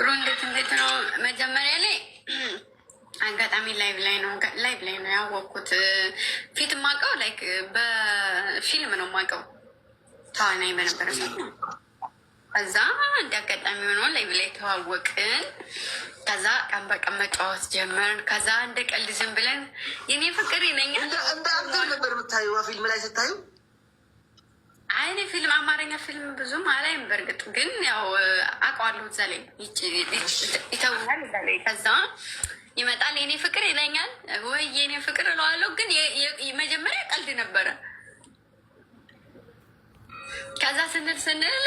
ፍቅሩ እንዴት ነው? መጀመሪያ ላይ አጋጣሚ ላይቭ ላይ ነው ያወቅኩት። ፊት የማውቀው ላይክ በፊልም ነው የማውቀው ተዋናይ በነበረ ሰው ነው። ከዛ እንደ አጋጣሚ ሆኖ ላይቭ ላይ ተዋወቅን። ከዛ ቀን በቀን መጫወት ጀመርን። ከዛ እንደ ቀልድ ዝም ብለን የኔ ፍቅር ይለኛል። እንደ አክተር ነበር የምታዩ ፊልም ላይ ስታዩ? አይኔ ፊልም አማርኛ ፊልም ብዙም አላይም። በእርግጥ ግን ያው አውቀዋለሁ። እዛ ላይ ይተውናል እዛ ላይ። ከዛ ይመጣል የኔ ፍቅር ይለኛል ወይ የኔ ፍቅር እለዋለሁ። ግን መጀመሪያ ቀልድ ነበረ። ከዛ ስንል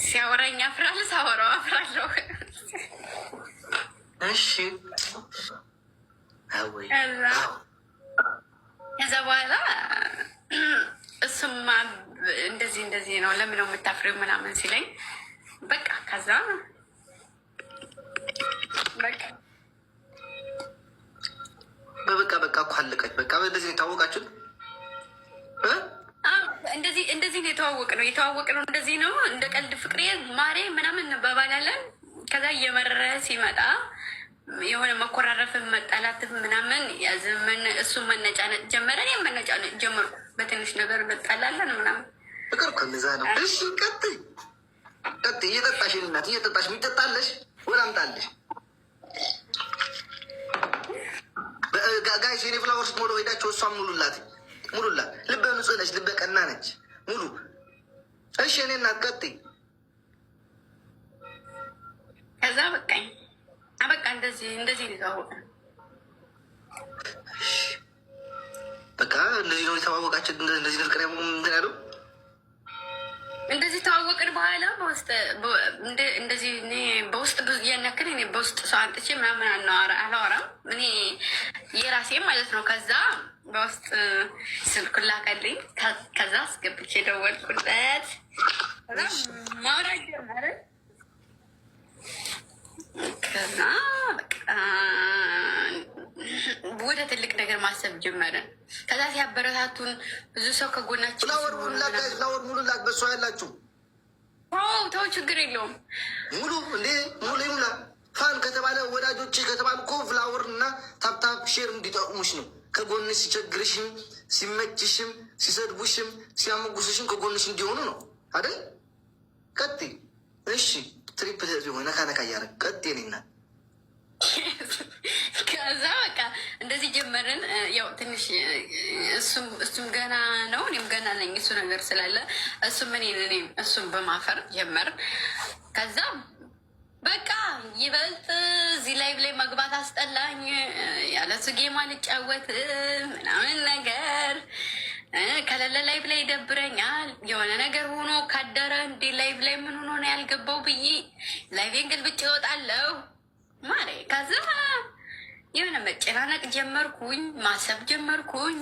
ሲያወራኝ አፍራል፣ ሳወራው አፍራለሁ። እሺ ከዛ በኋላ እሱማ እንደዚህ ነው ለምን ነው የምታፍሪው ምናምን ሲለኝ በቃ ከዛ በቃ እኮ አለቀች። በቃ እንደዚህ የታወቃችሁት እንደዚህ ነው የተዋወቅነው እንደዚህ ነው እንደ ቀልድ ፍቅሬ ማሬ ምናምን እንባባላለን። ከዛ እየመረረ ሲመጣ የሆነ መኮራረፍን መጣላትን ምናምን ያዘመን እሱ መነጫነጭ ጀመረ። እኔም መነጫነጭ ጀመርኩ። በትንሽ ነገር እንጣላለን ምናምን ፍቅር ከነዛ ነው። እሺ ቀጥይ። እየጠጣሽ ናት እየጠጣሽ የሚጠጣለሽ ወላምጣለሽ ጋይስ የኔ ፍላወርስ ሞሎ ሄዳቸው እሷም ሙሉላት ልበ ንጹህ ነች፣ ልበ ቀና ነች ሙሉ። እሺ እኔ እናት ቀጥይ። ከዛ በቃኝ በቃ እንደዚህ ሊታወቅ በቃ እንደዚህ ነው የተዋወቃቸው። እንደዚህ ፍቅር እንትን ያለው እንደዚህ ተዋወቅን። በኋላ እንደዚህ በውስጥ ያን ያክል እኔ በውስጥ ሰው አንጥቼ ምናምን አላወራም እኔ የራሴ ማለት ነው። ከዛ በውስጥ ስልኩን ላከልኝ። ከዛ አስገብቼ ደወልኩለት። ማውራት ጀመረ። ከዛ በቃ ወደ ትልቅ ነገር ማሰብ ጀመረን። ከዛ ሲያበረታቱን ብዙ ሰው ከጎናችን ፍላወር ሙሉ ላክ በሷ ያላችሁ ተው ችግር የለውም ሙሉ ሙላ ፋን ከተባለ ወዳጆች ከተባሉ እኮ ፍላወር እና ታፕታፕ ሼር እንዲጠቅሙሽ ነው። ከጎንሽ ሲቸግርሽም ሲመችሽም ሲሰድቡሽም ሲያመጉስሽም ከጎንሽ እንዲሆኑ ነው አይደል? ቀጥይ። እሺ ትሪፕል ሆነ ነካ እያደረግ ቀጥይ። እኔና ከዛ በቃ እንደዚህ ጀመርን። ያው ትንሽ እሱም ገና ነው እኔም ገና ነኝ። እሱ ነገር ስላለ እሱም እኔም እሱም በማፈር ጀመር። ከዛ በቃ ይበልጥ እዚህ ላይቭ ላይ መግባት አስጠላኝ። ያለ እሱ ጌማ ልጫወት ምናምን ነገር ከሌለ ላይቭ ላይ ይደብረኛል። የሆነ ነገር ሆኖ ካደረ እንዲ ላይቭ ላይ ምን ሆኖ ነው ያልገባው ብዬ ላይቬን ገልብጬ እወጣለሁ ማሬ። ከዛ የሆነ መጨናነቅ ጀመርኩኝ፣ ማሰብ ጀመርኩኝ።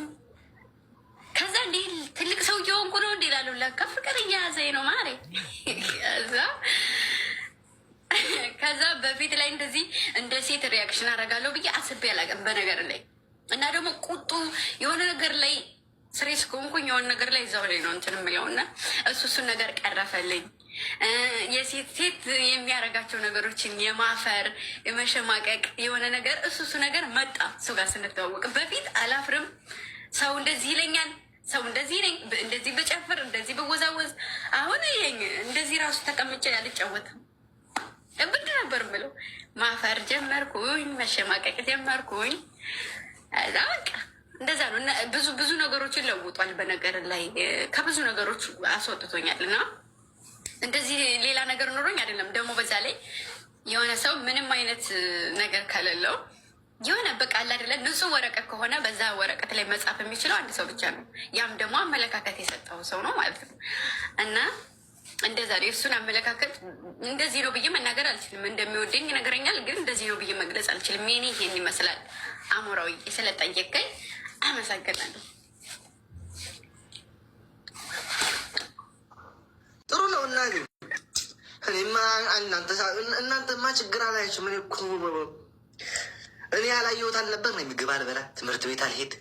ከዛ እንዲህ ትልቅ ሰው እየሆንኩ ነው እንዲ ላሉ ለካ ፍቅር እየያዘኝ ነው ማሬ። ከዛ በፊት ላይ እንደዚህ እንደ ሴት ሪያክሽን አደርጋለሁ ብዬ አስቤ አላውቅም በነገር ላይ። እና ደግሞ ቁጡ የሆነ ነገር ላይ ስሬስ ከሆንኩኝ የሆነ ነገር ላይ እዛው ላይ ነው እንትን የምለው እና እሱን ነገር ቀረፈልኝ። ሴት የሚያደርጋቸው ነገሮችን የማፈር የመሸማቀቅ የሆነ ነገር እሱ ነገር መጣ። ሰው ጋር ስንተዋወቅ በፊት አላፍርም። ሰው እንደዚህ ይለኛል፣ ሰው እንደዚህ ነኝ፣ እንደዚህ በጨፍር እንደዚህ በወዛወዝ። አሁን ይሄኝ እንደዚህ ራሱ ተቀምጬ አልጫወትም። ብድ ነበር ብለው ማፈር ጀመርኩኝ፣ መሸማቀቅ ጀመርኩኝ። እዛ በቃ እንደዛ ነው። ብዙ ነገሮችን ለውጧል። በነገር ላይ ከብዙ ነገሮች አስወጥቶኛል። እና እንደዚህ ሌላ ነገር ኖሮኝ አይደለም። ደግሞ በዛ ላይ የሆነ ሰው ምንም አይነት ነገር ከሌለው የሆነ በቃ አለ አይደለ ንጹህ ወረቀት ከሆነ በዛ ወረቀት ላይ መጻፍ የሚችለው አንድ ሰው ብቻ ነው። ያም ደግሞ አመለካከት የሰጠው ሰው ነው ማለት ነው። እና እንደዛ ነው። የእሱን አመለካከት እንደዚህ ነው ብዬ መናገር አልችልም። እንደሚወደኝ ይነግረኛል፣ ግን እንደዚህ ነው ብዬ መግለጽ አልችልም። የኔ ይሄን ይመስላል። አሞራዊ ስለጠየቀኝ አመሰግናለሁ። ጥሩ ነው። እና እኔማ እናንተማ ችግር አላያችሁም። እኔ ያላየሁት አልነበር ነው። ምግብ አልበላ፣ ትምህርት ቤት አልሄድ፣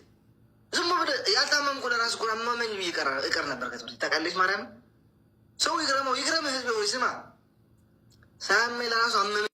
ዝም ብለህ ያልታመምኩ ለራሱ እኮ አማመኝ ብዬ እቀር ነበር ከትምህርት ታውቃለች። ማርያም ሰው ይግረመው ህዝብ ሆይ ስማ፣ ሳያመኝ ለራሱ አመመኝ